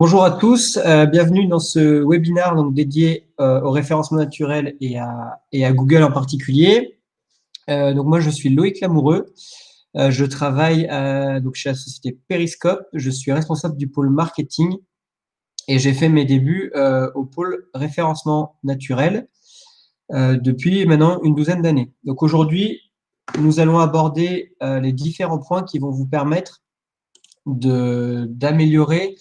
Bonjour à tous, bienvenue dans ce webinaire donc, dédié au référencement naturel et à Google en particulier. Donc moi, je suis Loïc Lamoureux, je travaille donc chez la société Periscope, je suis responsable du pôle marketing et j'ai fait mes débuts au pôle référencement naturel depuis maintenant une douzaine d'années. Donc aujourd'hui, nous allons aborder les différents points qui vont vous permettre d'améliorer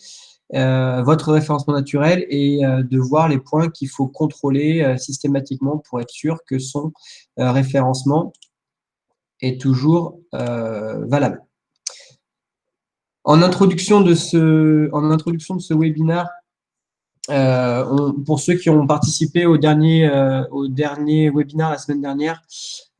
votre référencement naturel et de voir les points qu'il faut contrôler systématiquement pour être sûr que son référencement est toujours valable. En introduction de ce webinaire, pour ceux qui ont participé au dernier webinaire la semaine dernière,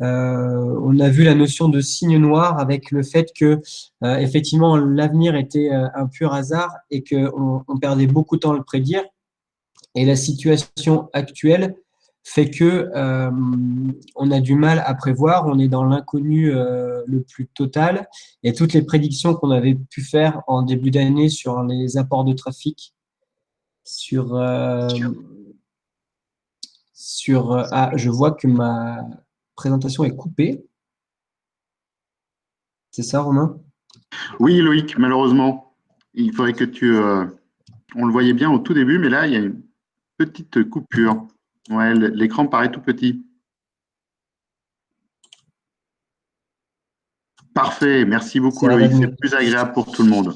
on a vu la notion de signe noir avec le fait que effectivement l'avenir était un pur hasard et qu'on perdait beaucoup de temps à le prédire. Et la situation actuelle fait que on a du mal à prévoir, on est dans l'inconnu le plus total. Et toutes les prédictions qu'on avait pu faire en début d'année sur les apports de trafic, je vois que ma présentation est coupée. C'est ça, Romain? Oui, Loïc, malheureusement. Il faudrait que on le voyait bien au tout début, mais là, il y a une petite coupure. Ouais, l'écran paraît tout petit. Parfait, merci beaucoup, Ça va Loïc. venir. C'est plus agréable pour tout le monde.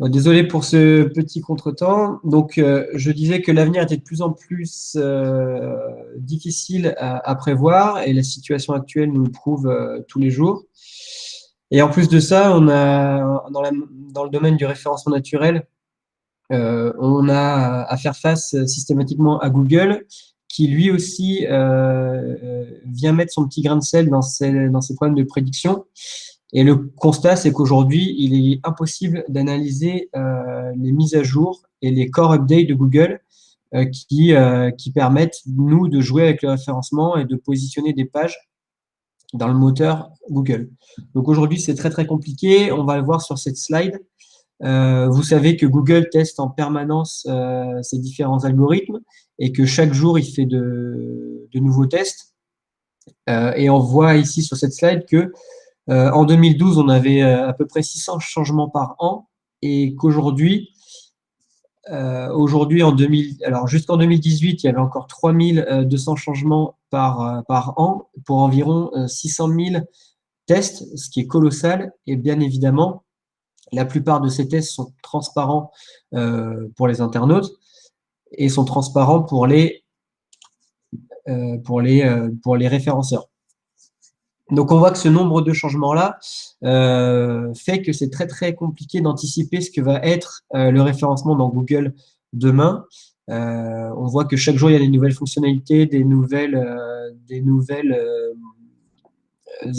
Bon, désolé pour ce petit contretemps. Donc, je disais que l'avenir était de plus en plus difficile à prévoir et la situation actuelle nous le prouve tous les jours. Et en plus de ça, on a dans le domaine du référencement naturel, on a à faire face systématiquement à Google, qui lui aussi vient mettre son petit grain de sel dans ses problèmes de prédiction. Et le constat, c'est qu'aujourd'hui, il est impossible d'analyser les mises à jour et les core updates de Google qui permettent, nous, de jouer avec le référencement et de positionner des pages dans le moteur Google. Donc aujourd'hui, c'est très, très compliqué. On va le voir sur cette slide. Vous savez que Google teste en permanence ses différents algorithmes et que chaque jour, il fait de nouveaux tests. Et on voit ici sur cette slide que en 2012, on avait à peu près 600 changements par an et qu'aujourd'hui, alors jusqu'en 2018, il y avait encore 3200 changements par an pour environ 600 000 tests, ce qui est colossal. Et bien évidemment, la plupart de ces tests sont transparents pour les internautes et sont transparents pour les référenceurs. Donc, on voit que ce nombre de changements-là fait que c'est très, très compliqué d'anticiper ce que va être le référencement dans Google demain. On voit que chaque jour, il y a des nouvelles fonctionnalités, des nouvelles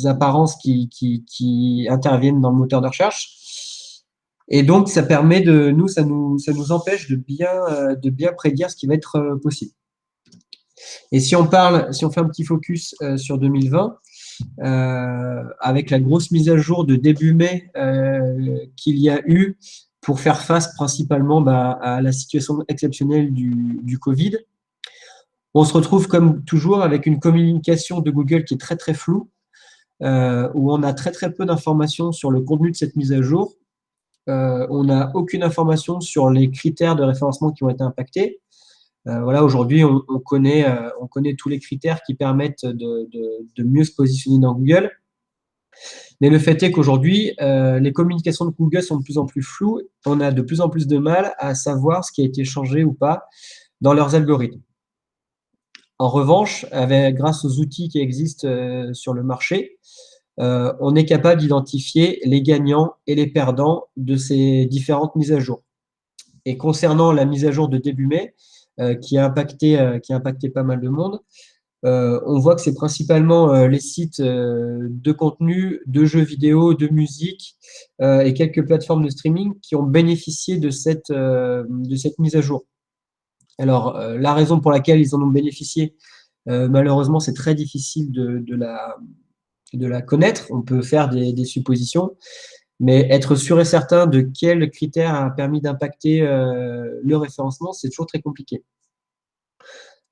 apparences qui interviennent dans le moteur de recherche. Et donc, ça permet ça nous empêche de bien prédire ce qui va être possible. Et si on fait un petit focus sur 2020, avec la grosse mise à jour de début mai qu'il y a eu pour faire face principalement à la situation exceptionnelle du Covid. On se retrouve comme toujours avec une communication de Google qui est très très floue, où on a très très peu d'informations sur le contenu de cette mise à jour. On n'a aucune information sur les critères de référencement qui ont été impactés. Voilà, aujourd'hui, on connaît tous les critères qui permettent de mieux se positionner dans Google. Mais le fait est qu'aujourd'hui, les communications de Google sont de plus en plus floues. On a de plus en plus de mal à savoir ce qui a été changé ou pas dans leurs algorithmes. En revanche, grâce aux outils qui existent sur le marché, on est capable d'identifier les gagnants et les perdants de ces différentes mises à jour. Et concernant la mise à jour de début mai, qui a impacté pas mal de monde, on voit que c'est principalement les sites de contenu, de jeux vidéo, de musique et quelques plateformes de streaming qui ont bénéficié de cette mise à jour. Alors, la raison pour laquelle ils en ont bénéficié, malheureusement, c'est très difficile de la connaître. On peut faire des suppositions. Mais être sûr et certain de quel critère a permis d'impacter le référencement, c'est toujours très compliqué.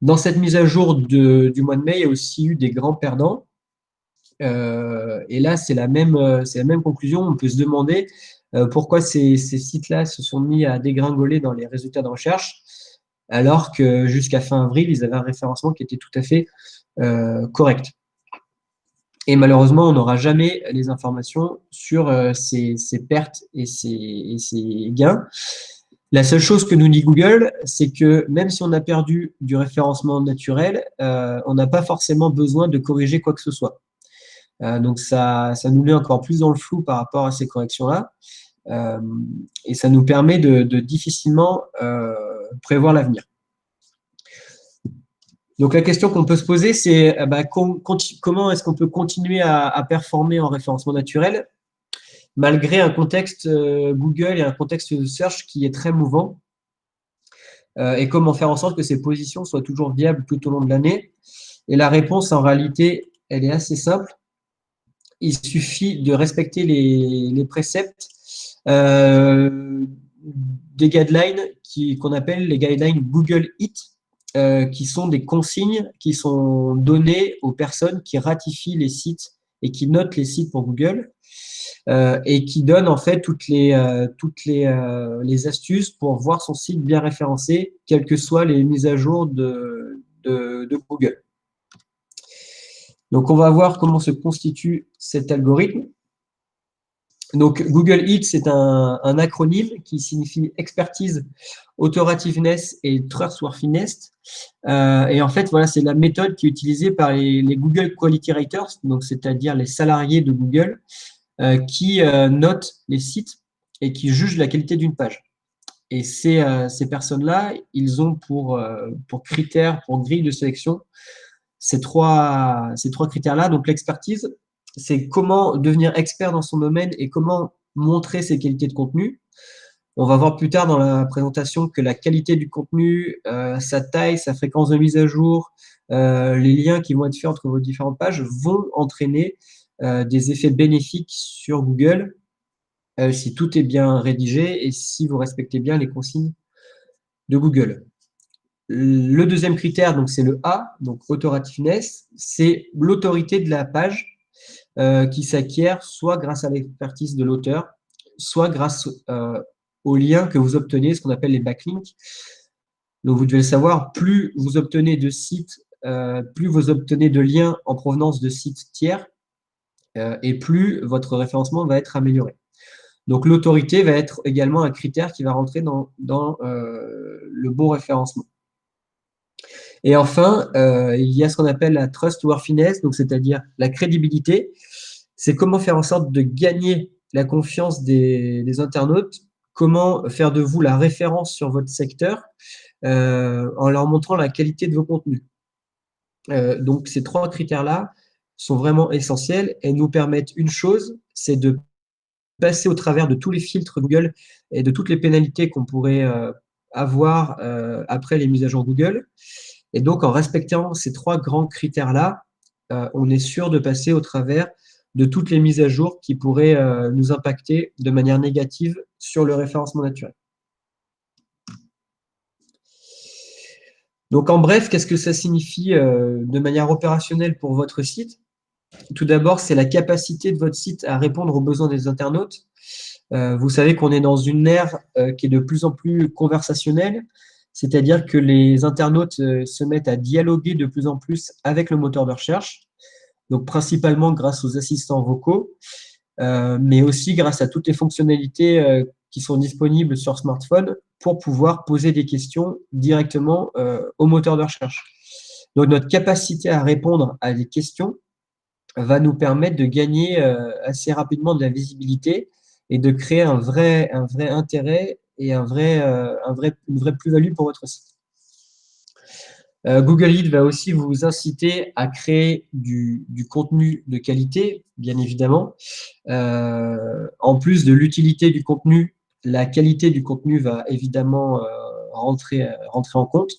Dans cette mise à jour du mois de mai, il y a aussi eu des grands perdants. Et là, c'est la même conclusion. On peut se demander pourquoi ces sites-là se sont mis à dégringoler dans les résultats de recherche, alors que jusqu'à fin avril, ils avaient un référencement qui était tout à fait correct. Et malheureusement, on n'aura jamais les informations sur ces pertes et ces gains. La seule chose que nous dit Google, c'est que même si on a perdu du référencement naturel, on n'a pas forcément besoin de corriger quoi que ce soit. Donc, ça nous met encore plus dans le flou par rapport à ces corrections-là. Et ça nous permet de difficilement prévoir l'avenir. Donc, la question qu'on peut se poser, c'est comment est-ce qu'on peut continuer à performer en référencement naturel malgré un contexte Google et un contexte de search qui est très mouvant, et comment faire en sorte que ces positions soient toujours viables tout au long de l'année. Et la réponse, en réalité, elle est assez simple. Il suffit de respecter les préceptes des guidelines qu'on appelle les guidelines Google It, qui sont des consignes qui sont données aux personnes qui ratifient les sites et qui notent les sites pour Google, et qui donnent en fait toutes les astuces pour voir son site bien référencé, quelles que soient les mises à jour de Google. Donc, on va voir comment se constitue cet algorithme. Donc, Google It, c'est un acronyme qui signifie expertise, authorativeness et trustworthiness. Et en fait, voilà, c'est la méthode qui est utilisée par les Google Quality Raters, donc c'est-à-dire les salariés de Google, qui notent les sites et qui jugent la qualité d'une page. Et ces personnes-là, ils ont pour critères, pour grille de sélection, ces trois critères-là. Donc, l'expertise, c'est comment devenir expert dans son domaine et comment montrer ses qualités de contenu. On va voir plus tard dans la présentation que la qualité du contenu, sa taille, sa fréquence de mise à jour, les liens qui vont être faits entre vos différentes pages vont entraîner des effets bénéfiques sur Google si tout est bien rédigé et si vous respectez bien les consignes de Google. Le deuxième critère, donc c'est le A, donc authorativeness, c'est l'autorité de la page qui s'acquiert soit grâce à l'expertise de l'auteur, soit grâce aux liens que vous obtenez, ce qu'on appelle les backlinks. Donc, vous devez le savoir, plus vous obtenez de sites, plus vous obtenez de liens en provenance de sites tiers, et plus votre référencement va être amélioré. Donc, l'autorité va être également un critère qui va rentrer dans le bon référencement. Et enfin, il y a ce qu'on appelle la trustworthiness, donc c'est-à-dire la crédibilité. C'est comment faire en sorte de gagner la confiance des internautes, comment faire de vous la référence sur votre secteur en leur montrant la qualité de vos contenus. Donc, ces trois critères-là sont vraiment essentiels et nous permettent une chose, c'est de passer au travers de tous les filtres Google et de toutes les pénalités qu'on pourrait avoir après les mises à jour Google. Et donc, en respectant ces trois grands critères-là, on est sûr de passer au travers de toutes les mises à jour qui pourraient nous impacter de manière négative sur le référencement naturel. Donc, en bref, qu'est-ce que ça signifie de manière opérationnelle pour votre site? Tout d'abord, c'est la capacité de votre site à répondre aux besoins des internautes. Vous savez qu'on est dans une ère qui est de plus en plus conversationnelle, c'est-à-dire que les internautes se mettent à dialoguer de plus en plus avec le moteur de recherche, donc principalement grâce aux assistants vocaux, mais aussi grâce à toutes les fonctionnalités qui sont disponibles sur smartphone pour pouvoir poser des questions directement au moteur de recherche. Donc, notre capacité à répondre à des questions va nous permettre de gagner assez rapidement de la visibilité et de créer un vrai intérêt et une vraie plus-value pour votre site. Google Lead va aussi vous inciter à créer du contenu de qualité, bien évidemment. En plus de l'utilité du contenu, la qualité du contenu va évidemment rentrer en compte,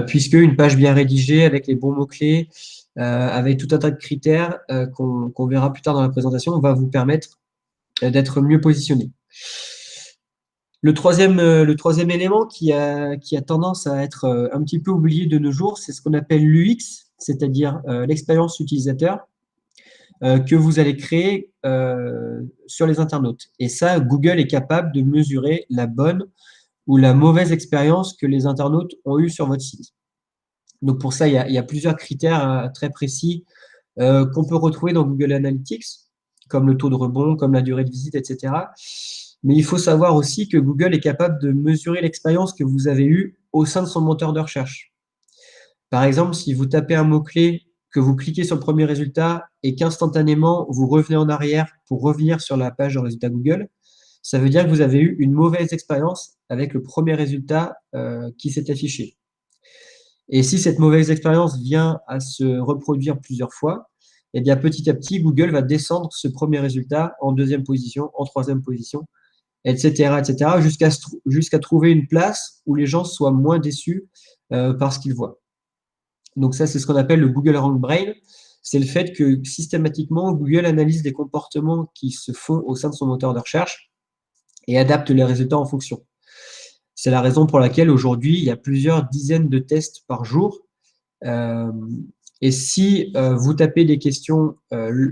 puisque une page bien rédigée avec les bons mots-clés, avec tout un tas de critères qu'on verra plus tard dans la présentation, va vous permettre d'être mieux positionné. Le troisième élément qui a tendance à être un petit peu oublié de nos jours, c'est ce qu'on appelle l'UX, c'est-à-dire l'expérience utilisateur que vous allez créer sur les internautes. Et ça, Google est capable de mesurer la bonne ou la mauvaise expérience que les internautes ont eue sur votre site. Donc pour ça, il y a plusieurs critères très précis qu'on peut retrouver dans Google Analytics, comme le taux de rebond, comme la durée de visite, etc. Mais il faut savoir aussi que Google est capable de mesurer l'expérience que vous avez eue au sein de son moteur de recherche. Par exemple, si vous tapez un mot-clé, que vous cliquez sur le premier résultat et qu'instantanément, vous revenez en arrière pour revenir sur la page de résultat Google, ça veut dire que vous avez eu une mauvaise expérience avec le premier résultat qui s'est affiché. Et si cette mauvaise expérience vient à se reproduire plusieurs fois, eh bien, petit à petit, Google va descendre ce premier résultat en deuxième position, en troisième position, etc., jusqu'à trouver une place où les gens soient moins déçus par ce qu'ils voient. Donc ça, c'est ce qu'on appelle le Google Rank Brain. C'est le fait que systématiquement, Google analyse les comportements qui se font au sein de son moteur de recherche et adapte les résultats en fonction. C'est la raison pour laquelle aujourd'hui, il y a plusieurs dizaines de tests par jour. Et si vous tapez des questions,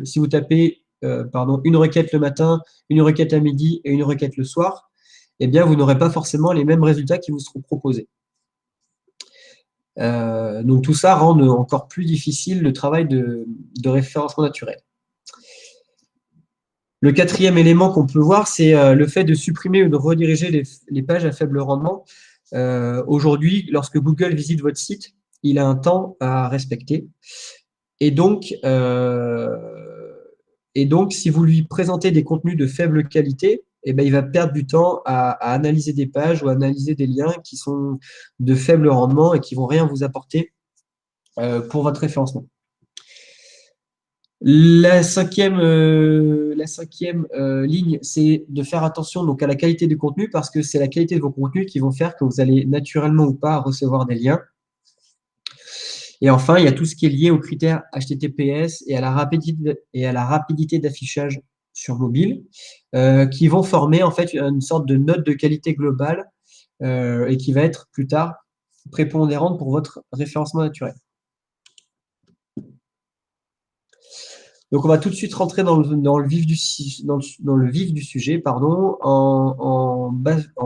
si vous tapez une requête le matin, une requête à midi et une requête le soir, eh bien, vous n'aurez pas forcément les mêmes résultats qui vous seront proposés. Donc, tout ça rend encore plus difficile le travail de référencement naturel. Le quatrième élément qu'on peut voir, c'est le fait de supprimer ou de rediriger les pages à faible rendement. Aujourd'hui, lorsque Google visite votre site, il a un temps à respecter. Et donc, si vous lui présentez des contenus de faible qualité, eh ben, il va perdre du temps à analyser des pages ou à analyser des liens qui sont de faible rendement et qui ne vont rien vous apporter pour votre référencement. La cinquième ligne, c'est de faire attention donc, à la qualité du contenu parce que c'est la qualité de vos contenus qui vont faire que vous allez naturellement ou pas recevoir des liens. Et enfin, il y a tout ce qui est lié aux critères HTTPS et à la rapidité d'affichage sur mobile qui vont former en fait une sorte de note de qualité globale et qui va être plus tard prépondérante pour votre référencement naturel. Donc, on va tout de suite rentrer dans le vif du sujet en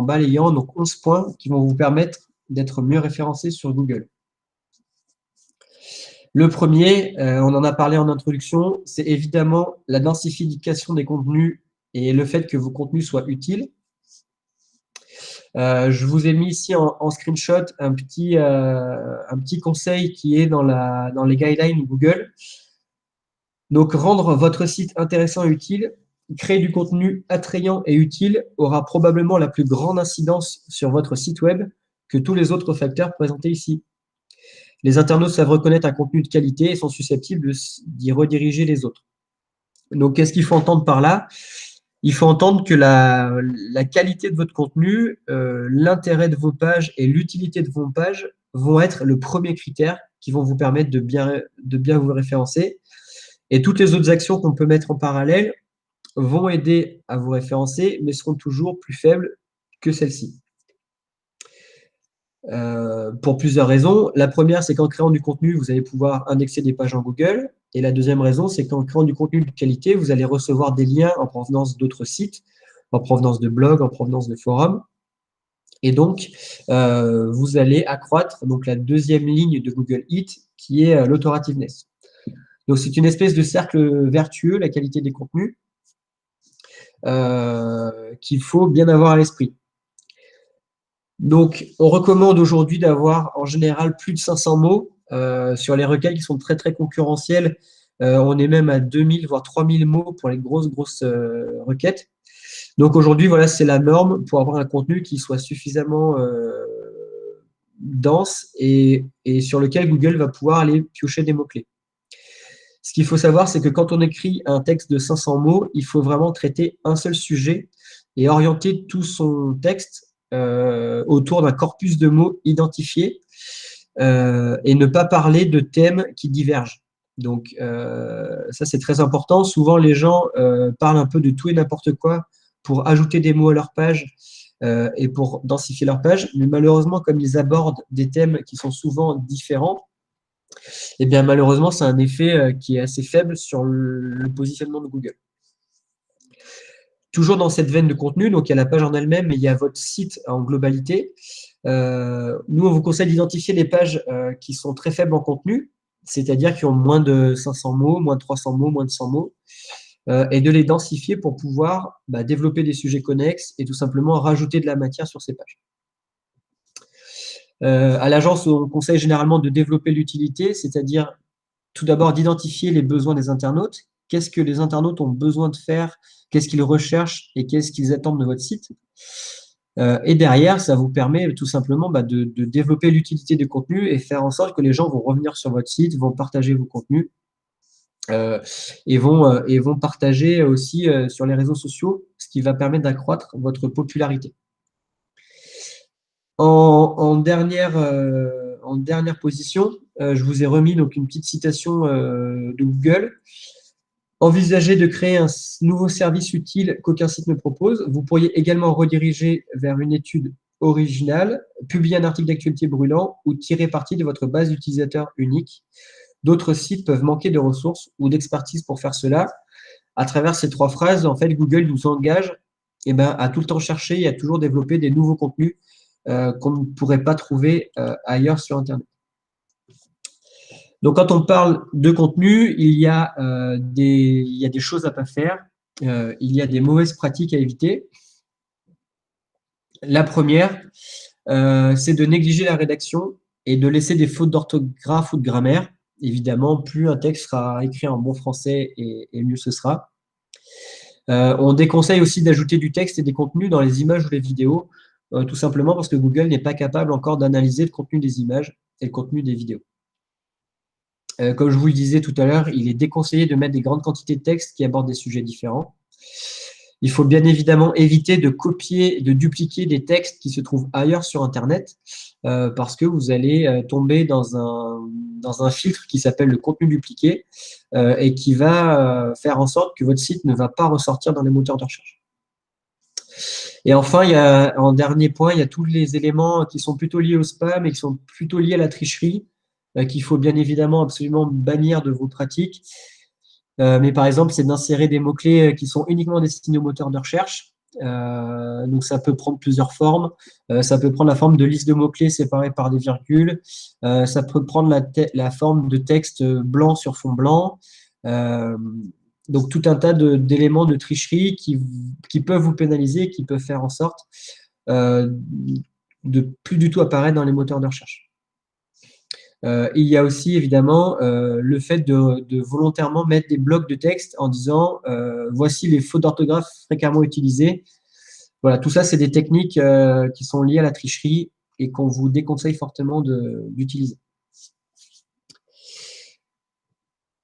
balayant donc 11 points qui vont vous permettre d'être mieux référencé sur Google. Le premier, on en a parlé en introduction, c'est évidemment la densification des contenus et le fait que vos contenus soient utiles. Je vous ai mis ici en screenshot un petit conseil qui est dans les guidelines Google. Donc, rendre votre site intéressant et utile, créer du contenu attrayant et utile aura probablement la plus grande incidence sur votre site web que tous les autres facteurs présentés ici. Les internautes savent reconnaître un contenu de qualité et sont susceptibles d'y rediriger les autres. Donc, qu'est-ce qu'il faut entendre par là? Il faut entendre que la qualité de votre contenu, l'intérêt de vos pages et l'utilité de vos pages vont être le premier critère qui vont vous permettre de bien vous référencer. Et toutes les autres actions qu'on peut mettre en parallèle vont aider à vous référencer, mais seront toujours plus faibles que celles-ci. Pour plusieurs raisons. La première, c'est qu'en créant du contenu, vous allez pouvoir indexer des pages en Google. Et la deuxième raison, c'est qu'en créant du contenu de qualité, vous allez recevoir des liens en provenance d'autres sites, en provenance de blogs, en provenance de forums. Et donc, vous allez accroître donc, la deuxième ligne de Google Hit, qui est l'authorativeness. Donc, c'est une espèce de cercle vertueux, la qualité des contenus, qu'il faut bien avoir à l'esprit. Donc, on recommande aujourd'hui d'avoir en général plus de 500 mots sur les requêtes qui sont très, très concurrentielles. On est même à 2000, voire 3000 mots pour les grosses requêtes. Donc, aujourd'hui, voilà, c'est la norme pour avoir un contenu qui soit suffisamment dense et sur lequel Google va pouvoir aller piocher des mots-clés. Ce qu'il faut savoir, c'est que quand on écrit un texte de 500 mots, il faut vraiment traiter un seul sujet et orienter tout son texte autour d'un corpus de mots identifiés et ne pas parler de thèmes qui divergent. Donc, ça, c'est très important. Souvent, les gens parlent un peu de tout et n'importe quoi pour ajouter des mots à leur page et pour densifier leur page. Mais malheureusement, comme ils abordent des thèmes qui sont souvent différents, eh bien, malheureusement, c'est un effet qui est assez faible sur le positionnement de Google. Toujours dans cette veine de contenu, donc il y a la page en elle-même, mais il y a votre site en globalité. Nous, on vous conseille d'identifier les pages qui sont très faibles en contenu, c'est-à-dire qui ont moins de 500 mots, moins de 300 mots, moins de 100 mots, et de les densifier pour pouvoir développer des sujets connexes et tout simplement rajouter de la matière sur ces pages. À l'agence, on conseille généralement de développer l'utilité, c'est-à-dire tout d'abord d'identifier les besoins des internautes. Qu'est-ce que les internautes ont besoin de faire? Qu'est-ce qu'ils recherchent et qu'est-ce qu'ils attendent de votre site? Et derrière, ça vous permet tout simplement de développer l'utilité du contenu et faire en sorte que les gens vont revenir sur votre site, vont partager vos contenus et vont partager aussi sur les réseaux sociaux, ce qui va permettre d'accroître votre popularité. En dernière position, je vous ai remis donc une petite citation de Google. Envisagez de créer un nouveau service utile qu'aucun site ne propose. Vous pourriez également rediriger vers une étude originale, publier un article d'actualité brûlant ou tirer parti de votre base d'utilisateurs unique. D'autres sites peuvent manquer de ressources ou d'expertise pour faire cela. À travers ces 3 phrases, en fait, Google nous engage à tout le temps chercher et à toujours développer des nouveaux contenus qu'on ne pourrait pas trouver ailleurs sur Internet. Donc, quand on parle de contenu, il y a des choses à ne pas faire. Il y a des mauvaises pratiques à éviter. La première, c'est de négliger la rédaction et de laisser des fautes d'orthographe ou de grammaire. Évidemment, plus un texte sera écrit en bon français et mieux ce sera. On déconseille aussi d'ajouter du texte et des contenus dans les images ou les vidéos, tout simplement parce que Google n'est pas capable encore d'analyser le contenu des images et le contenu des vidéos. Comme je vous le disais tout à l'heure, il est déconseillé de mettre des grandes quantités de texte qui abordent des sujets différents. Il faut bien évidemment éviter de copier, de dupliquer des textes qui se trouvent ailleurs sur Internet parce que vous allez tomber dans un filtre qui s'appelle le contenu dupliqué et qui va faire en sorte que votre site ne va pas ressortir dans les moteurs de recherche. Et enfin, en dernier point, il y a tous les éléments qui sont plutôt liés au spam et qui sont plutôt liés à la tricherie qu'il faut bien évidemment absolument bannir de vos pratiques. Mais par exemple, c'est d'insérer des mots-clés qui sont uniquement destinés aux moteurs de recherche. Donc, ça peut prendre plusieurs formes. Ça peut prendre la forme de liste de mots-clés séparées par des virgules. Ça peut prendre la forme de texte blanc sur fond blanc. Donc, tout un tas d'éléments de tricherie qui peuvent vous pénaliser, qui peuvent faire en sorte de plus du tout apparaître dans les moteurs de recherche. Il y a aussi évidemment le fait de volontairement mettre des blocs de texte en disant voici les fautes d'orthographe fréquemment utilisées. Voilà, tout ça, c'est des techniques qui sont liées à la tricherie et qu'on vous déconseille fortement d'utiliser.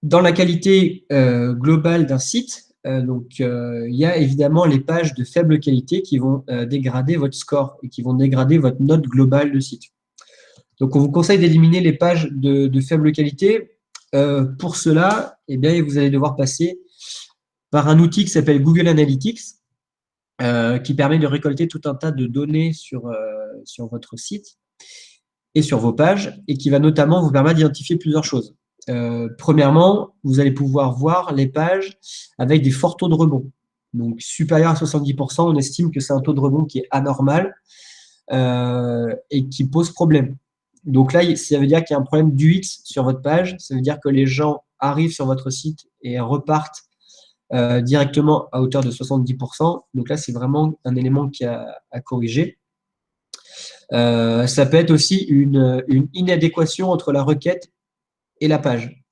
Dans la qualité globale d'un site, il y a évidemment les pages de faible qualité qui vont dégrader votre score et qui vont dégrader votre note globale de site. Donc, on vous conseille d'éliminer les pages de faible qualité. Pour cela, vous allez devoir passer par un outil qui s'appelle Google Analytics, qui permet de récolter tout un tas de données sur votre site et sur vos pages, et qui va notamment vous permettre d'identifier plusieurs choses. Premièrement, vous allez pouvoir voir les pages avec des forts taux de rebond. Donc, supérieur à 70%, on estime que c'est un taux de rebond qui est anormal et qui pose problème. Donc là, ça veut dire qu'il y a un problème d'UX sur votre page. Ça veut dire que les gens arrivent sur votre site et repartent directement à hauteur de 70%. Donc là, c'est vraiment un élément qui a à corriger. Ça peut être aussi une inadéquation entre la requête et la page.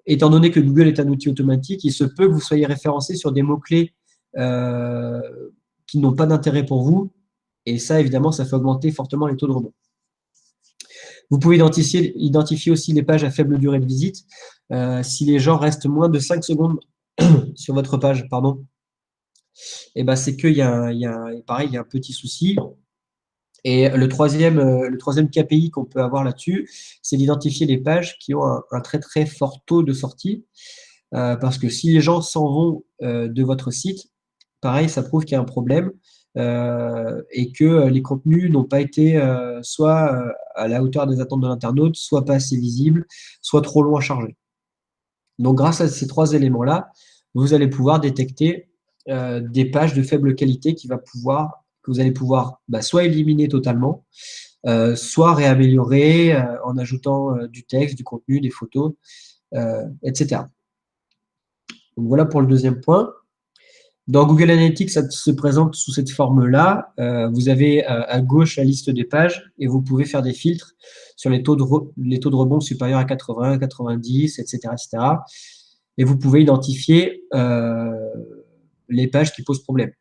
Étant donné que Google est un outil automatique, il se peut que vous soyez référencé sur des mots-clés qui n'ont pas d'intérêt pour vous. Et ça, évidemment, ça fait augmenter fortement les taux de rebond. Vous pouvez identifier aussi les pages à faible durée de visite. Si les gens restent moins de 5 secondes sur votre page, c'est qu'il y a un petit souci. Et le troisième KPI qu'on peut avoir là-dessus, c'est d'identifier les pages qui ont un très très fort taux de sortie. Parce que si les gens s'en vont de votre site, pareil, ça prouve qu'il y a un problème et que les contenus n'ont pas été soit à la hauteur des attentes de l'internaute, soit pas assez visibles, soit trop long à charger. Donc, grâce à ces trois éléments-là, vous allez pouvoir détecter des pages de faible qualité que vous allez pouvoir soit éliminer totalement, soit réaméliorer en ajoutant du texte, du contenu, des photos, etc. Donc, voilà pour le deuxième point. Dans Google Analytics, ça se présente sous cette forme-là. Vous avez à gauche la liste des pages et vous pouvez faire des filtres sur les taux de rebond supérieurs à 80, 90, etc., etc. Et vous pouvez identifier les pages qui posent problème.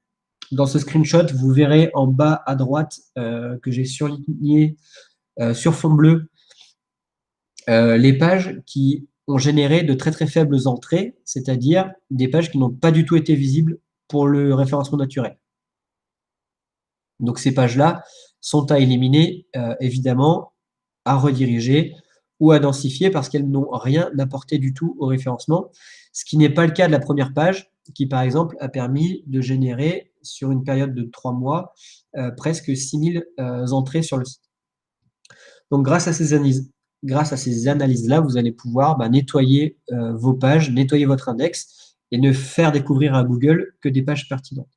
Dans ce screenshot, vous verrez en bas à droite que j'ai surligné sur fond bleu les pages qui ont généré de très très faibles entrées, c'est-à-dire des pages qui n'ont pas du tout été visibles pour le référencement naturel. Donc ces pages-là sont à éliminer, évidemment, à rediriger ou à densifier parce qu'elles n'ont rien apporté du tout au référencement, ce qui n'est pas le cas de la première page qui, par exemple, a permis de générer sur une période de 3 mois presque 6000 entrées sur le site. Donc grâce à ces analyses-là, vous allez pouvoir nettoyer vos pages, nettoyer votre index et ne faire découvrir à Google que des pages pertinentes.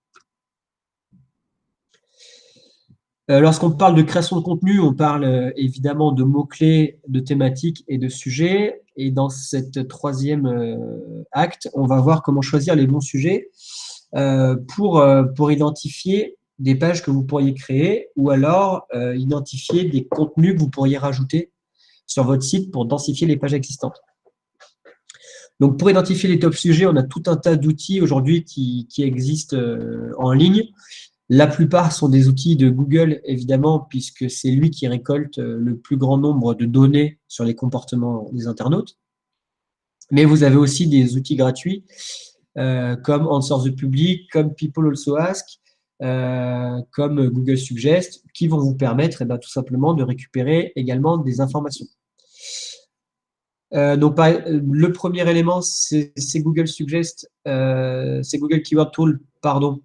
Lorsqu'on parle de création de contenu, on parle évidemment de mots-clés, de thématiques et de sujets. Et dans cette troisième acte, on va voir comment choisir les bons sujets pour identifier des pages que vous pourriez créer ou alors identifier des contenus que vous pourriez rajouter sur votre site pour densifier les pages existantes. Donc, pour identifier les top sujets, on a tout un tas d'outils aujourd'hui qui existent en ligne. La plupart sont des outils de Google, évidemment, puisque c'est lui qui récolte le plus grand nombre de données sur les comportements des internautes. Mais vous avez aussi des outils gratuits comme Answer the Public, comme People Also Ask, comme Google Suggest, qui vont vous permettre tout simplement de récupérer également des informations. Donc, le premier élément, c'est Google Suggest, c'est Google Keyword Tool, pardon.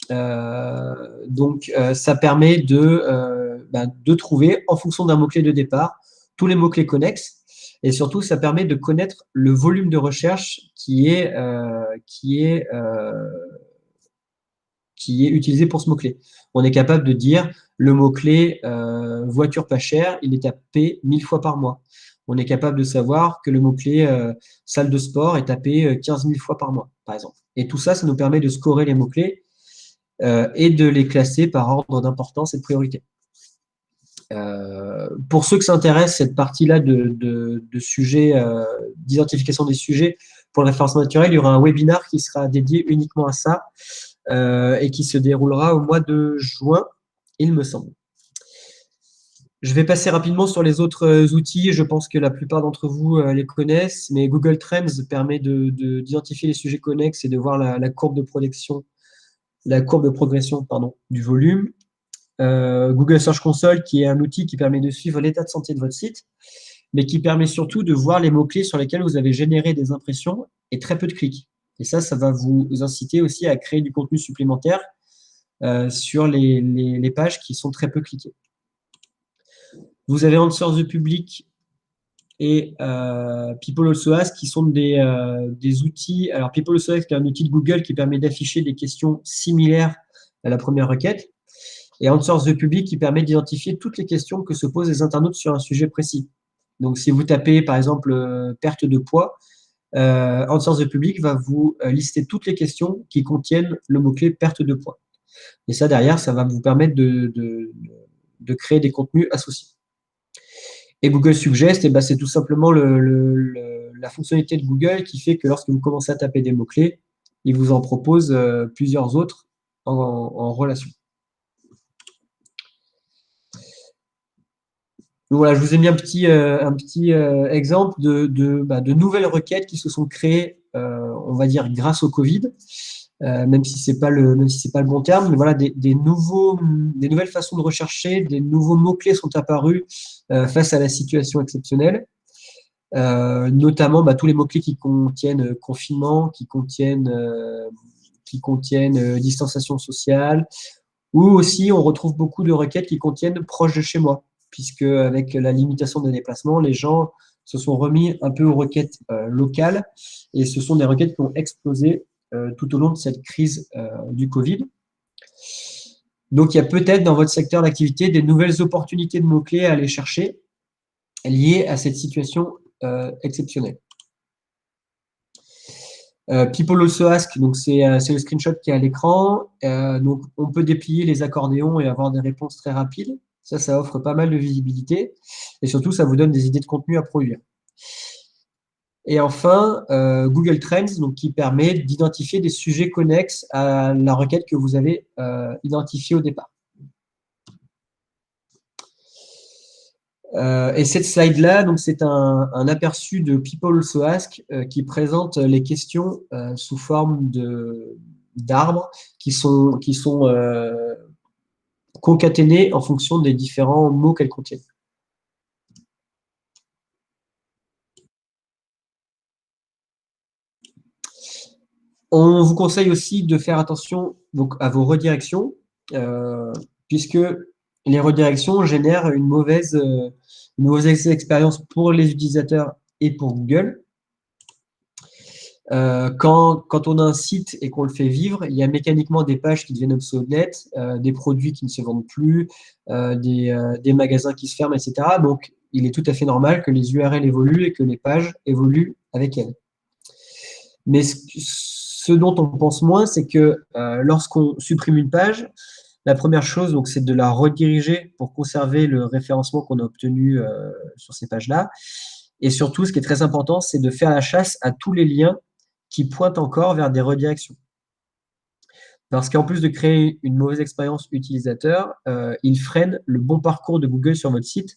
Donc, ça permet de trouver, en fonction d'un mot-clé de départ, tous les mots-clés connexes. Et surtout, ça permet de connaître le volume de recherche qui est utilisé pour ce mot-clé. On est capable de dire le mot-clé voiture pas chère, il est tapé 1000 fois par mois. On est capable de savoir que le mot-clé salle de sport est tapé 15 000 fois par mois, par exemple. Et tout ça, ça nous permet de scorer les mots-clés et de les classer par ordre d'importance et de priorité. Pour ceux que ça intéresse, cette partie-là de sujets, d'identification des sujets pour le référencement naturel, il y aura un webinaire qui sera dédié uniquement à ça et qui se déroulera au mois de juin, il me semble. Je vais passer rapidement sur les autres outils. Je pense que la plupart d'entre vous les connaissent, mais Google Trends permet d'identifier les sujets connexes et de voir la courbe de progression du volume. Google Search Console, qui est un outil qui permet de suivre l'état de santé de votre site, mais qui permet surtout de voir les mots-clés sur lesquels vous avez généré des impressions et très peu de clics. Et ça va vous inciter aussi à créer du contenu supplémentaire sur les pages qui sont très peu cliquées. Vous avez Answer the Public et People Also Ask qui sont des outils. Alors, People Also Ask est un outil de Google qui permet d'afficher des questions similaires à la première requête. Et Answer the Public qui permet d'identifier toutes les questions que se posent les internautes sur un sujet précis. Donc, si vous tapez, par exemple, perte de poids, Answer the Public va vous lister toutes les questions qui contiennent le mot-clé perte de poids. Et ça, derrière, ça va vous permettre de créer des contenus associés. Et Google Suggest, c'est tout simplement la fonctionnalité de Google qui fait que lorsque vous commencez à taper des mots-clés, il vous en propose plusieurs autres en relation. Donc voilà, je vous ai mis un petit exemple de nouvelles requêtes qui se sont créées, on va dire, grâce au Covid. même si c'est pas le bon terme, mais voilà, des nouvelles façons de rechercher, des nouveaux mots-clés sont apparus face à la situation exceptionnelle. Notamment tous les mots-clés qui contiennent confinement, qui contiennent distanciation sociale, ou aussi on retrouve beaucoup de requêtes qui contiennent proche de chez moi, puisque avec la limitation des déplacements, les gens se sont remis un peu aux requêtes locales, et ce sont des requêtes qui ont explosé tout au long de cette crise du Covid. Donc, il y a peut-être dans votre secteur d'activité des nouvelles opportunités de mots-clés à aller chercher liées à cette situation exceptionnelle. People also ask, donc c'est le screenshot qui est à l'écran. Donc, on peut déplier les accordéons et avoir des réponses très rapides. Ça offre pas mal de visibilité. Et surtout, ça vous donne des idées de contenu à produire. Et enfin, Google Trends, donc, qui permet d'identifier des sujets connexes à la requête que vous avez identifiée au départ. Et cette slide-là, donc c'est un aperçu de People Also Ask qui présente les questions sous forme d'arbres qui sont concaténées en fonction des différents mots qu'elles contiennent. On vous conseille aussi de faire attention donc, à vos redirections, puisque les redirections génèrent une mauvaise expérience pour les utilisateurs et pour Google. Quand on a un site et qu'on le fait vivre, il y a mécaniquement des pages qui deviennent obsolètes, des produits qui ne se vendent plus, des magasins qui se ferment, etc. Donc, il est tout à fait normal que les URL évoluent et que les pages évoluent avec elles. Mais ce dont on pense moins, c'est que lorsqu'on supprime une page, la première chose, donc, c'est de la rediriger pour conserver le référencement qu'on a obtenu sur ces pages-là. Et surtout, ce qui est très important, c'est de faire la chasse à tous les liens qui pointent encore vers des redirections. Parce qu'en plus de créer une mauvaise expérience utilisateur, il freine le bon parcours de Google sur votre site,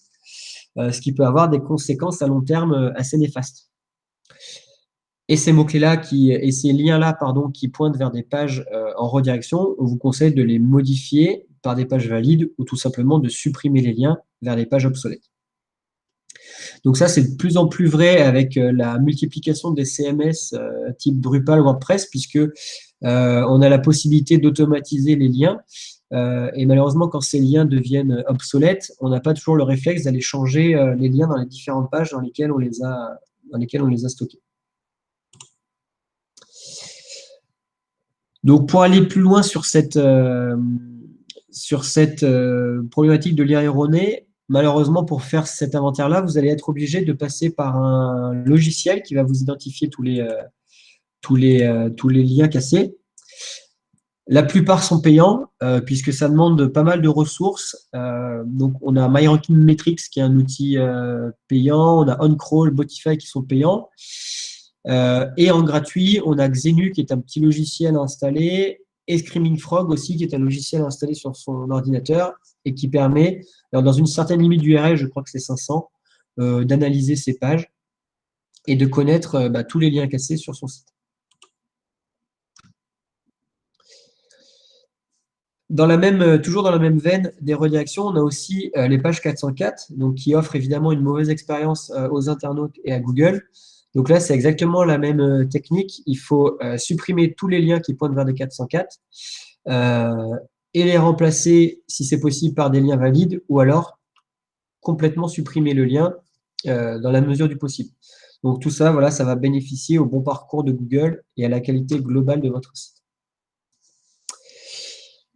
ce qui peut avoir des conséquences à long terme assez néfastes. Et ces mots-clés-là et ces liens-là, qui pointent vers des pages en redirection, on vous conseille de les modifier par des pages valides ou tout simplement de supprimer les liens vers les pages obsolètes. Donc ça, c'est de plus en plus vrai avec la multiplication des CMS type Drupal, WordPress, puisque on a la possibilité d'automatiser les liens. Et malheureusement, quand ces liens deviennent obsolètes, on n'a pas toujours le réflexe d'aller changer les liens dans les différentes pages dans lesquelles on les a stockés. Donc, pour aller plus loin sur cette problématique de liens erronés, malheureusement, pour faire cet inventaire-là, vous allez être obligé de passer par un logiciel qui va vous identifier tous les liens cassés. La plupart sont payants, puisque ça demande pas mal de ressources. Donc, on a MyRankingMetrics, qui est un outil payant. On a OnCrawl, Botify, qui sont payants. Et en gratuit, on a Xenu, qui est un petit logiciel installé, et Screaming Frog aussi, qui est un logiciel installé sur son ordinateur et qui permet, alors dans une certaine limite d'URL, je crois que c'est 500, d'analyser ces pages et de connaître tous les liens cassés sur son site. Toujours dans la même veine des redirections, on a aussi les pages 404, donc qui offrent évidemment une mauvaise expérience aux internautes et à Google. Donc là, c'est exactement la même technique. Il faut supprimer tous les liens qui pointent vers des 404 et les remplacer, si c'est possible, par des liens valides ou alors complètement supprimer le lien dans la mesure du possible. Donc tout ça, voilà, ça va bénéficier au bon parcours de Google et à la qualité globale de votre site.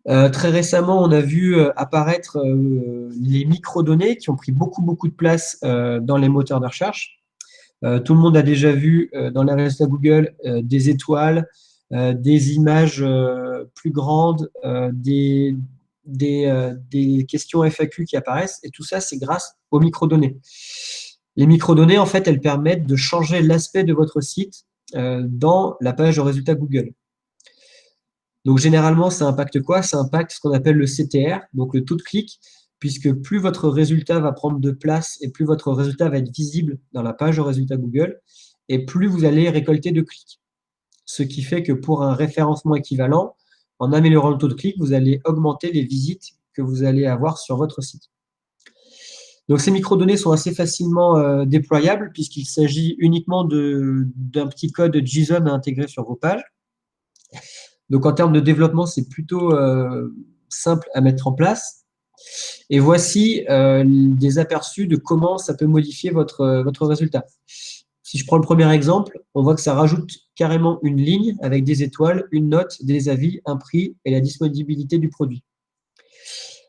Très récemment, on a vu apparaître les microdonnées qui ont pris beaucoup de place dans les moteurs de recherche. Tout le monde a déjà vu dans les résultats Google des étoiles, des images plus grandes, des questions FAQ qui apparaissent, et tout ça, c'est grâce aux microdonnées. Les microdonnées, en fait, elles permettent de changer l'aspect de votre site dans la page de résultats Google. Donc, généralement, ça impacte quoi? Ça impacte ce qu'on appelle le CTR, donc le taux de clic, puisque plus votre résultat va prendre de place et plus votre résultat va être visible dans la page de résultats Google, et plus vous allez récolter de clics. ce qui fait que pour un référencement équivalent, en améliorant le taux de clic, vous allez augmenter les visites que vous allez avoir sur votre site. Donc, ces microdonnées sont assez facilement déployables puisqu'il s'agit uniquement d'un petit code JSON à intégrer sur vos pages. Donc, en termes de développement, c'est plutôt simple à mettre en place. Et voici des aperçus de comment ça peut modifier votre résultat. Si je prends le premier exemple, on voit que ça rajoute carrément une ligne avec des étoiles, une note, des avis, un prix et la disponibilité du produit.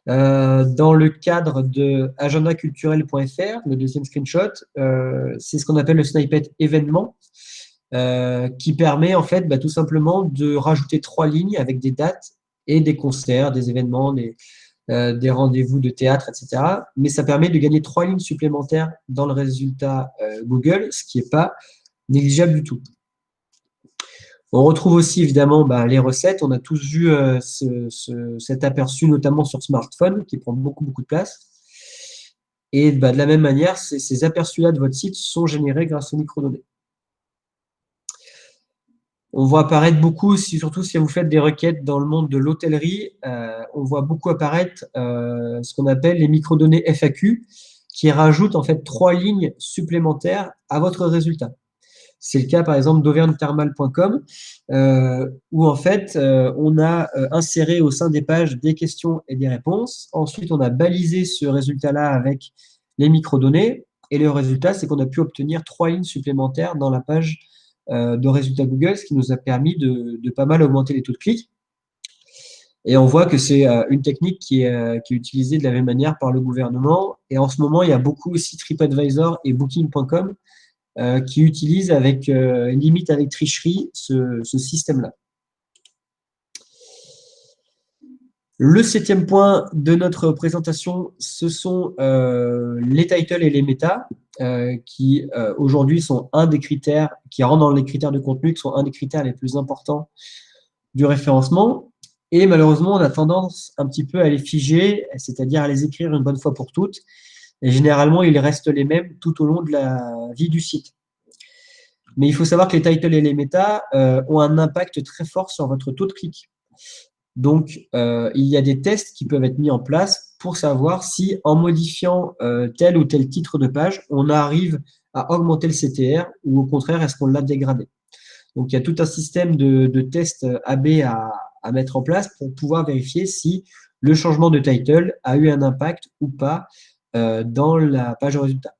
Dans le cadre de agendaculturel.fr, le deuxième screenshot, c'est ce qu'on appelle le snippet événement, qui permet en fait tout simplement de rajouter 3 lignes avec des dates et des concerts, des événements, des rendez-vous de théâtre, etc. Mais ça permet de gagner 3 lignes supplémentaires dans le résultat Google, ce qui n'est pas négligeable du tout. On retrouve aussi évidemment les recettes. On a tous vu cet aperçu, notamment sur smartphone, qui prend beaucoup de place. Et de la même manière, ces aperçus-là de votre site sont générés grâce aux microdonnées. On voit apparaître beaucoup, surtout si vous faites des requêtes dans le monde de l'hôtellerie, on voit beaucoup apparaître ce qu'on appelle les microdonnées FAQ, qui rajoutent en fait 3 lignes supplémentaires à votre résultat. C'est le cas, par exemple, d'auvergnethermal.com, où en fait, on a inséré au sein des pages des questions et des réponses. Ensuite, on a balisé ce résultat-là avec les microdonnées. Et le résultat, c'est qu'on a pu obtenir 3 lignes supplémentaires dans la page de résultats Google, ce qui nous a permis de pas mal augmenter les taux de clic. Et on voit que c'est une technique qui est utilisée de la même manière par le gouvernement. Et en ce moment, il y a beaucoup aussi TripAdvisor et Booking.com qui utilisent limite avec tricherie ce système-là. Le 7e point de notre présentation, ce sont les titles et les méta, qui aujourd'hui sont un des critères, qui rentrent dans les critères de contenu, qui sont un des critères les plus importants du référencement. Et malheureusement, on a tendance un petit peu à les figer, c'est-à-dire à les écrire une bonne fois pour toutes. Et généralement, ils restent les mêmes tout au long de la vie du site. Mais il faut savoir que les titles et les méta ont un impact très fort sur votre taux de clic. Donc, il y a des tests qui peuvent être mis en place pour savoir si, en modifiant tel ou tel titre de page, on arrive à augmenter le CTR ou au contraire, est-ce qu'on l'a dégradé. Donc, il y a tout un système de tests AB à mettre en place pour pouvoir vérifier si le changement de title a eu un impact ou pas dans la page de résultat.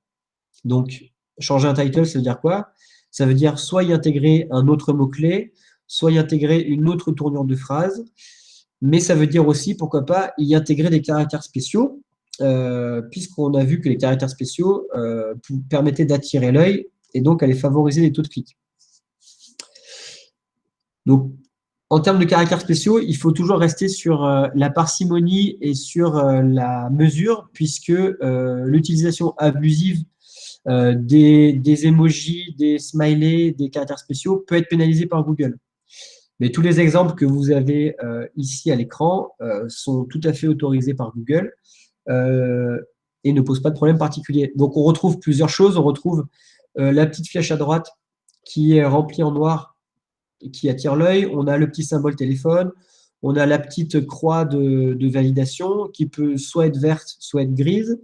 Donc, changer un title, ça veut dire quoi? Ça veut dire soit y intégrer un autre mot-clé, soit y intégrer une autre tournure de phrase, mais ça veut dire aussi, pourquoi pas, y intégrer des caractères spéciaux, puisqu'on a vu que les caractères spéciaux permettaient d'attirer l'œil et donc allaient favoriser les taux de clic. Donc, en termes de caractères spéciaux, il faut toujours rester sur la parcimonie et sur la mesure, puisque l'utilisation abusive des emojis, des smileys, des caractères spéciaux peut être pénalisée par Google. Mais tous les exemples que vous avez ici à l'écran sont tout à fait autorisés par Google et ne posent pas de problème particulier. Donc, on retrouve plusieurs choses. On retrouve la petite flèche à droite qui est remplie en noir et qui attire l'œil. On a le petit symbole téléphone. On a la petite croix de validation qui peut soit être verte, soit être grise.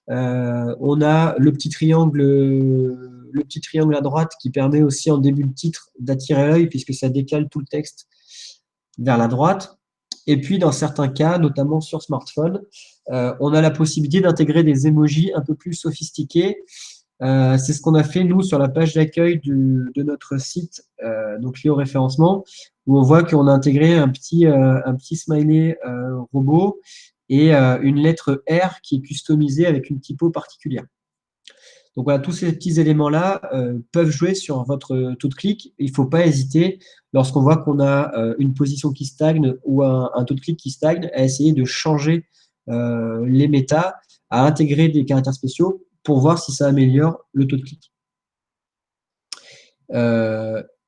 On a le petit triangle à droite qui permet aussi en début de titre d'attirer l'œil puisque ça décale tout le texte vers la droite. Et puis, dans certains cas, notamment sur smartphone, on a la possibilité d'intégrer des emojis un peu plus sophistiqués. C'est ce qu'on a fait, nous, sur la page d'accueil de notre site, donc lié au référencement, où on voit qu'on a intégré un petit smiley robot et une lettre R qui est customisée avec une typo particulière. Donc voilà, tous ces petits éléments-là peuvent jouer sur votre taux de clic. Il ne faut pas hésiter, lorsqu'on voit qu'on a une position qui stagne ou un taux de clic qui stagne, à essayer de changer les méta, à intégrer des caractères spéciaux pour voir si ça améliore le taux de clic.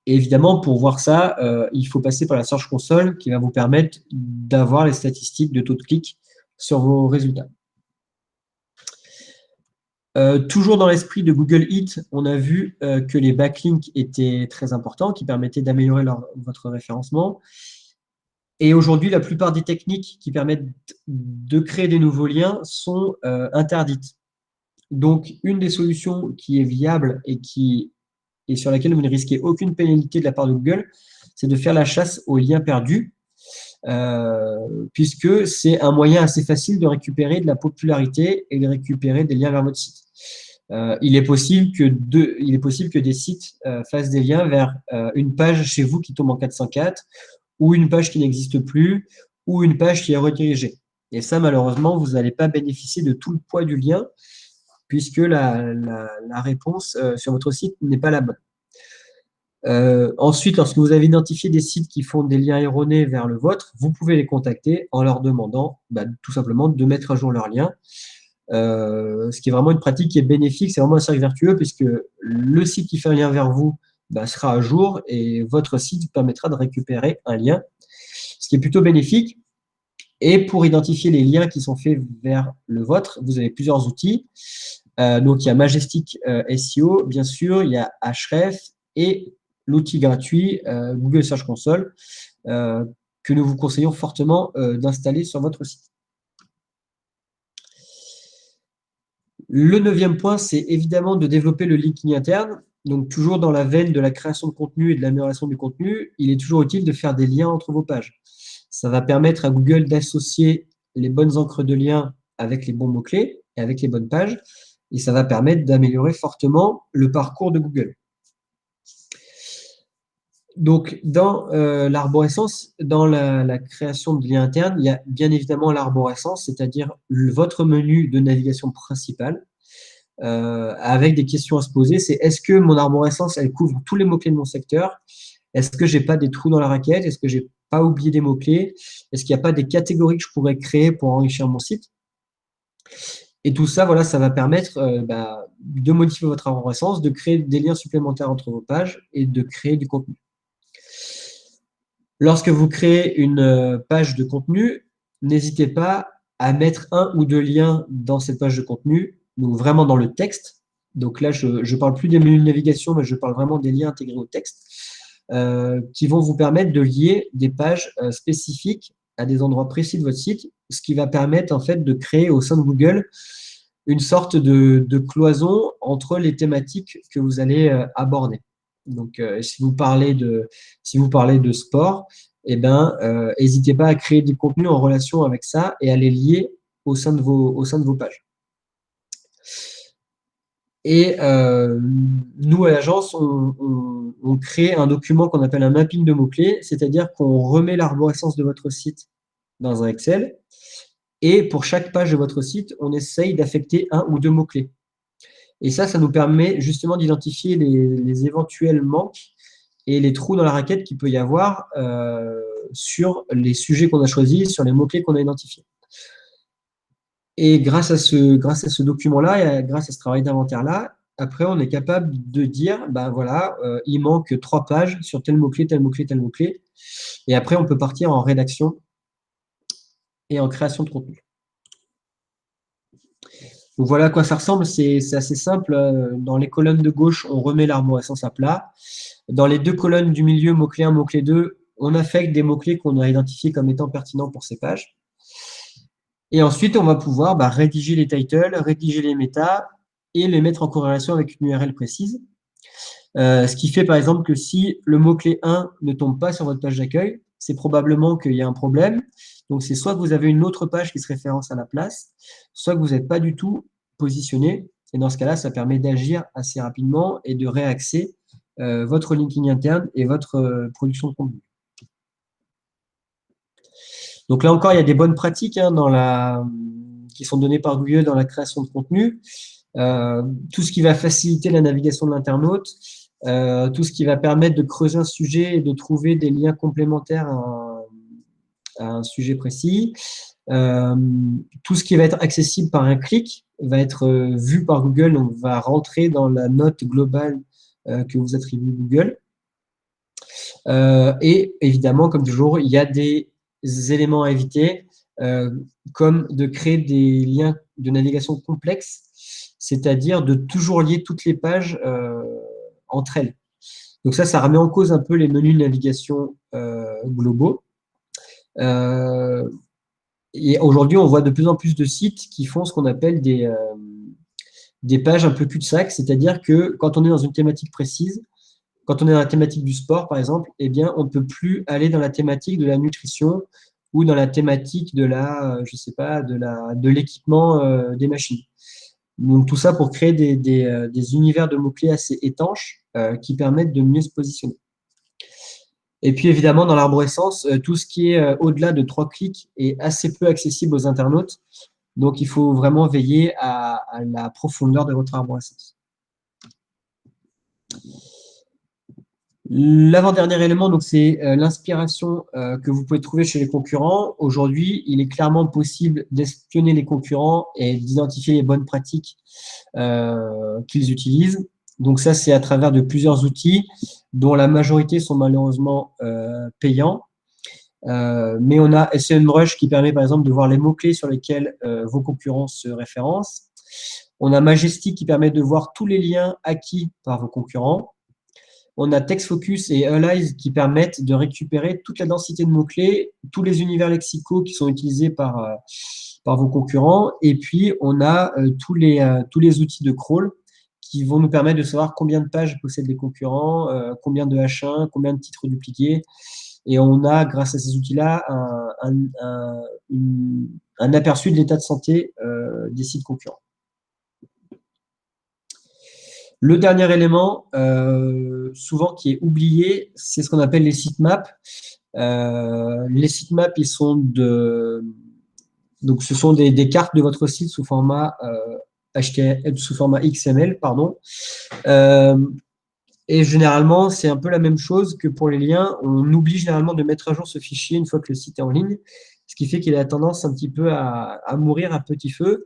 Et évidemment, pour voir ça, il faut passer par la Search Console qui va vous permettre d'avoir les statistiques de taux de clic sur vos résultats. Toujours dans l'esprit de Google Eats, on a vu que les backlinks étaient très importants, qui permettaient d'améliorer votre référencement. Et aujourd'hui, la plupart des techniques qui permettent de créer des nouveaux liens sont interdites. Donc, une des solutions qui est viable et sur laquelle vous ne risquez aucune pénalité de la part de Google, c'est de faire la chasse aux liens perdus, puisque c'est un moyen assez facile de récupérer de la popularité et de récupérer des liens vers votre site. Il est possible que des sites fassent des liens vers une page chez vous qui tombe en 404, ou une page qui n'existe plus, ou une page qui est redirigée. Et ça, malheureusement, vous n'allez pas bénéficier de tout le poids du lien, puisque la réponse sur votre site n'est pas la bonne. Ensuite, lorsque vous avez identifié des sites qui font des liens erronés vers le vôtre, vous pouvez les contacter en leur demandant tout simplement de mettre à jour leurs liens. Ce qui est vraiment une pratique qui est bénéfique, c'est vraiment un cercle vertueux puisque le site qui fait un lien vers vous sera à jour et votre site vous permettra de récupérer un lien, ce qui est plutôt bénéfique. Et pour identifier les liens qui sont faits vers le vôtre, vous avez plusieurs outils. Donc, il y a Majestic SEO, bien sûr, il y a Ahref et l'outil gratuit Google Search Console que nous vous conseillons fortement d'installer sur votre site. Le 9e point, c'est évidemment de développer le linking interne. Donc, toujours dans la veine de la création de contenu et de l'amélioration du contenu, il est toujours utile de faire des liens entre vos pages. Ça va permettre à Google d'associer les bonnes encres de liens avec les bons mots-clés et avec les bonnes pages. Et ça va permettre d'améliorer fortement le parcours de Google. Donc, dans l'arborescence, dans la création de liens internes, il y a bien évidemment l'arborescence, c'est-à-dire votre menu de navigation principal, avec des questions à se poser. C'est est-ce que mon arborescence, elle couvre tous les mots-clés de mon secteur? Est-ce que j'ai pas des trous dans la raquette? Est-ce que j'ai pas oublié des mots-clés? Est-ce qu'il n'y a pas des catégories que je pourrais créer pour enrichir mon site? Et tout ça, voilà, ça va permettre de modifier votre arborescence, de créer des liens supplémentaires entre vos pages et de créer du contenu. Lorsque vous créez une page de contenu, n'hésitez pas à mettre un ou deux liens dans cette page de contenu, donc vraiment dans le texte. Donc là, je ne parle plus des menus de navigation, mais je parle vraiment des liens intégrés au texte qui vont vous permettre de lier des pages spécifiques à des endroits précis de votre site, ce qui va permettre en fait de créer au sein de Google une sorte de cloison entre les thématiques que vous allez aborder. Donc, si vous parlez de sport, n'hésitez pas à créer des contenus en relation avec ça et à les lier au sein de vos pages. Et nous, à l'agence, on crée un document qu'on appelle un mapping de mots-clés, c'est-à-dire qu'on remet l'arborescence de votre site dans un Excel. Et pour chaque page de votre site, on essaye d'affecter un ou deux mots-clés. Et ça nous permet justement d'identifier les éventuels manques et les trous dans la raquette qu'il peut y avoir sur les sujets qu'on a choisis, sur les mots-clés qu'on a identifiés. Et grâce à ce document-là, et grâce à ce travail d'inventaire-là, après, on est capable de dire, il manque 3 pages sur tel mot-clé, tel mot-clé, tel mot-clé. Et après, on peut partir en rédaction et en création de contenu. Donc voilà à quoi ça ressemble, c'est assez simple. Dans les colonnes de gauche, on remet l'arborescence à plat. Dans les 2 colonnes du milieu, mot-clé 1, mot-clé 2, on affecte des mots-clés qu'on a identifiés comme étant pertinents pour ces pages. Et ensuite, on va pouvoir rédiger les titles, rédiger les méta et les mettre en corrélation avec une URL précise. Ce qui fait par exemple que si le mot-clé 1 ne tombe pas sur votre page d'accueil, c'est probablement qu'il y a un problème. Donc, c'est soit que vous avez une autre page qui se référence à la place, soit que vous n'êtes pas du tout positionné. Et dans ce cas-là, ça permet d'agir assez rapidement et de réaxer votre linking interne et votre production de contenu. Donc là encore, il y a des bonnes pratiques qui sont données par Google dans la création de contenu. Tout ce qui va faciliter la navigation de l'internaute, tout ce qui va permettre de creuser un sujet et de trouver des liens complémentaires à un sujet précis. Tout ce qui va être accessible par un clic va être vu par Google, donc va rentrer dans la note globale que vous attribuez Google. Et évidemment, comme toujours, il y a des éléments à éviter, comme de créer des liens de navigation complexes c'est-à-dire de toujours lier toutes les pages entre elles. Donc ça remet en cause un peu les menus de navigation globaux. Et aujourd'hui, on voit de plus en plus de sites qui font ce qu'on appelle des pages un peu cul-de-sac, c'est-à-dire que quand on est dans une thématique précise, quand on est dans la thématique du sport, par exemple, eh bien, on ne peut plus aller dans la thématique de la nutrition ou dans la thématique de je sais pas, de l'équipement des machines. Donc, tout ça pour créer des univers de mots-clés assez étanches qui permettent de mieux se positionner. Et puis, évidemment, dans l'arborescence, tout ce qui est au-delà de 3 clics est assez peu accessible aux internautes. Donc, il faut vraiment veiller à la profondeur de votre arborescence. L'avant-dernier élément, donc, c'est l'inspiration que vous pouvez trouver chez les concurrents. Aujourd'hui, il est clairement possible d'espionner les concurrents et d'identifier les bonnes pratiques qu'ils utilisent. Donc ça, c'est à travers de plusieurs outils, dont la majorité sont malheureusement payants. Mais on a SEMrush qui permet par exemple de voir les mots-clés sur lesquels vos concurrents se référencent. On a Majestic qui permet de voir tous les liens acquis par vos concurrents. On a TextFocus et Allies qui permettent de récupérer toute la densité de mots-clés, tous les univers lexicaux qui sont utilisés par vos concurrents. Et puis, on a tous les outils de crawl qui vont nous permettre de savoir combien de pages possèdent les concurrents, combien de H1, combien de titres dupliqués. Et on a, grâce à ces outils-là, un aperçu de l'état de santé des sites concurrents. Le dernier élément, souvent qui est oublié, c'est ce qu'on appelle les sitemaps. Les sitemaps, donc ce sont des cartes de votre site sous format HTML, sous format XML, pardon. Et généralement, c'est un peu la même chose que pour les liens. On oublie généralement de mettre à jour ce fichier une fois que le site est en ligne, ce qui fait qu'il a tendance un petit peu à mourir à petit feu.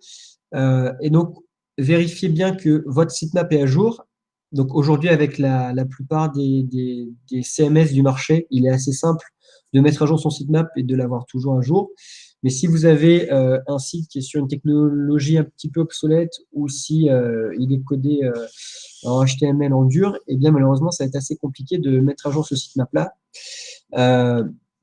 Et donc, vérifiez bien que votre sitemap est à jour. Donc aujourd'hui, avec la plupart des CMS du marché, il est assez simple de mettre à jour son sitemap et de l'avoir toujours à jour. Mais si vous avez un site qui est sur une technologie un petit peu obsolète ou si il est codé en HTML en dur, eh bien malheureusement, ça va être assez compliqué de mettre à jour ce sitemap-là.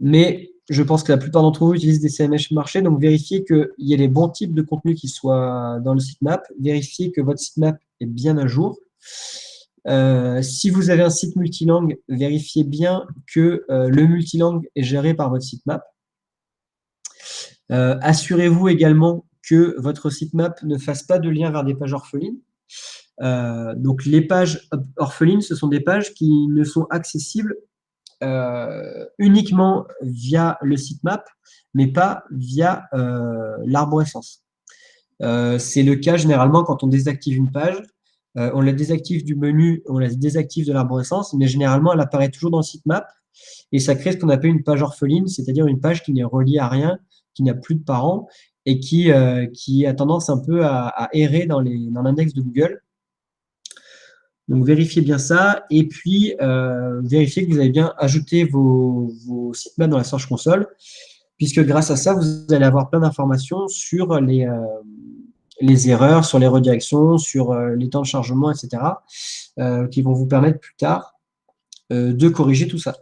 Mais je pense que la plupart d'entre vous utilisent des CMS marché, donc vérifiez qu'il y ait les bons types de contenus qui soient dans le sitemap, vérifiez que votre sitemap est bien à jour. Si vous avez un site multilangue, vérifiez bien que le multilangue est géré par votre sitemap. Assurez-vous également que votre sitemap ne fasse pas de lien vers des pages orphelines. Donc les pages orphelines, ce sont des pages qui ne sont accessibles uniquement via le sitemap, mais pas via l'arborescence. C'est le cas généralement quand on désactive une page. On la désactive du menu, on la désactive de l'arborescence, mais généralement, elle apparaît toujours dans le sitemap et ça crée ce qu'on appelle une page orpheline, c'est-à-dire une page qui n'est reliée à rien, qui n'a plus de parents et qui a tendance un peu à errer dans l'index de Google. Donc, vérifiez bien ça et puis vérifiez que vous avez bien ajouté vos sitemaps dans la Search Console, puisque grâce à ça, vous allez avoir plein d'informations sur les erreurs, sur les redirections, sur les temps de chargement, etc., qui vont vous permettre plus tard de corriger tout ça.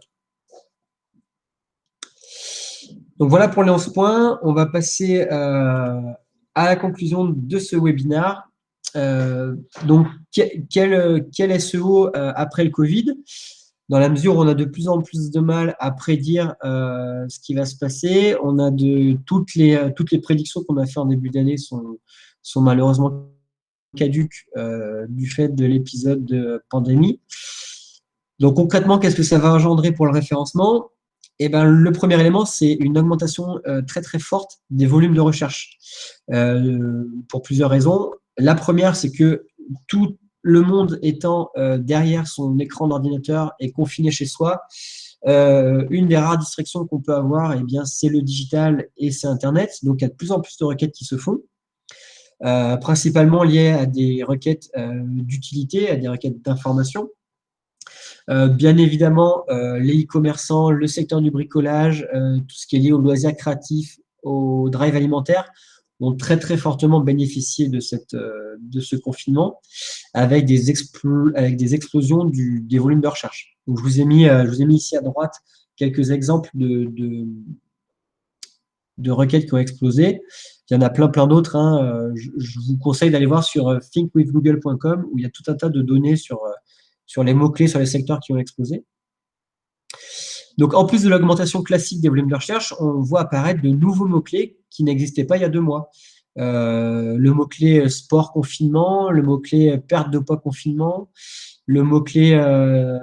Donc voilà pour les 11 points. On va passer à la conclusion de ce webinaire. Donc, quel SEO après le Covid? Dans la mesure où on a de plus en plus de mal à prédire ce qui va se passer, on a toutes les prédictions qu'on a fait en début d'année sont malheureusement caduques du fait de l'épisode de pandémie. Donc concrètement, qu'est-ce que ça va engendrer pour le référencement? Eh ben, le premier élément, c'est une augmentation très très forte des volumes de recherche pour plusieurs raisons. La première, c'est que tout le monde étant derrière son écran d'ordinateur et confiné chez soi, une des rares distractions qu'on peut avoir, eh bien, c'est le digital et c'est Internet. Donc, il y a de plus en plus de requêtes qui se font, principalement liées à des requêtes d'utilité, à des requêtes d'information. Bien évidemment, les e-commerçants, le secteur du bricolage, tout ce qui est lié aux loisirs créatifs, au drive alimentaire, ont très très fortement bénéficié de ce confinement avec des explosions des volumes de recherche. Donc, je vous ai mis ici à droite quelques exemples de requêtes qui ont explosé. Il y en a plein d'autres, hein. Je vous conseille d'aller voir sur thinkwithgoogle.com où il y a tout un tas de données sur les mots-clés, sur les secteurs qui ont explosé. Donc, en plus de l'augmentation classique des volumes de recherche, on voit apparaître de nouveaux mots-clés qui n'existaient pas il y a 2 mois. Le mot-clé sport confinement, le mot-clé perte de poids confinement, le mot-clé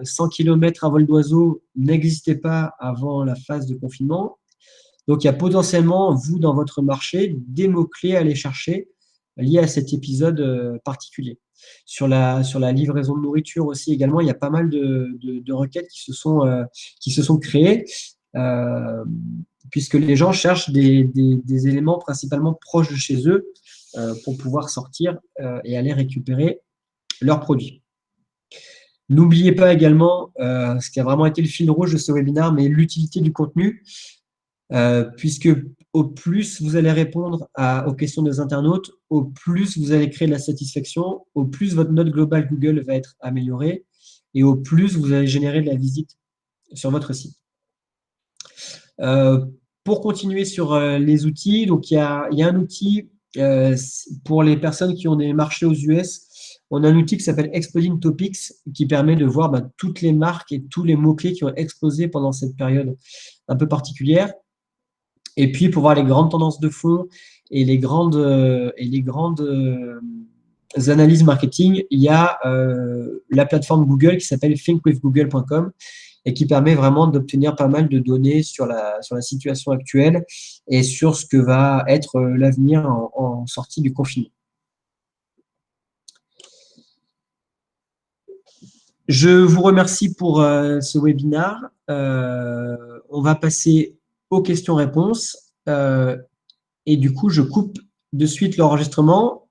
100 km à vol d'oiseau n'existait pas avant la phase de confinement. Donc, il y a potentiellement, vous, dans votre marché, des mots-clés à aller chercher liés à cet épisode particulier. Sur la livraison de nourriture aussi, également, il y a pas mal de requêtes qui se sont créées, puisque les gens cherchent des éléments principalement proches de chez eux pour pouvoir sortir et aller récupérer leurs produits. N'oubliez pas également, ce qui a vraiment été le fil rouge de ce webinaire, mais l'utilité du contenu. Puisque au plus vous allez répondre aux questions des internautes, au plus vous allez créer de la satisfaction, au plus votre note globale Google va être améliorée et au plus vous allez générer de la visite sur votre site. Pour continuer sur les outils, donc il y a un outil pour les personnes qui ont des marchés aux US. On a un outil qui s'appelle Exploding Topics qui permet de voir toutes les marques et tous les mots-clés qui ont explosé pendant cette période un peu particulière. Et puis, pour voir les grandes tendances de fond et les grandes analyses marketing, il y a la plateforme Google qui s'appelle thinkwithgoogle.com et qui permet vraiment d'obtenir pas mal de données sur la situation actuelle et sur ce que va être l'avenir en sortie du confinement. Je vous remercie pour ce webinaire. On va passer aux questions-réponses. Et du coup, je coupe de suite l'enregistrement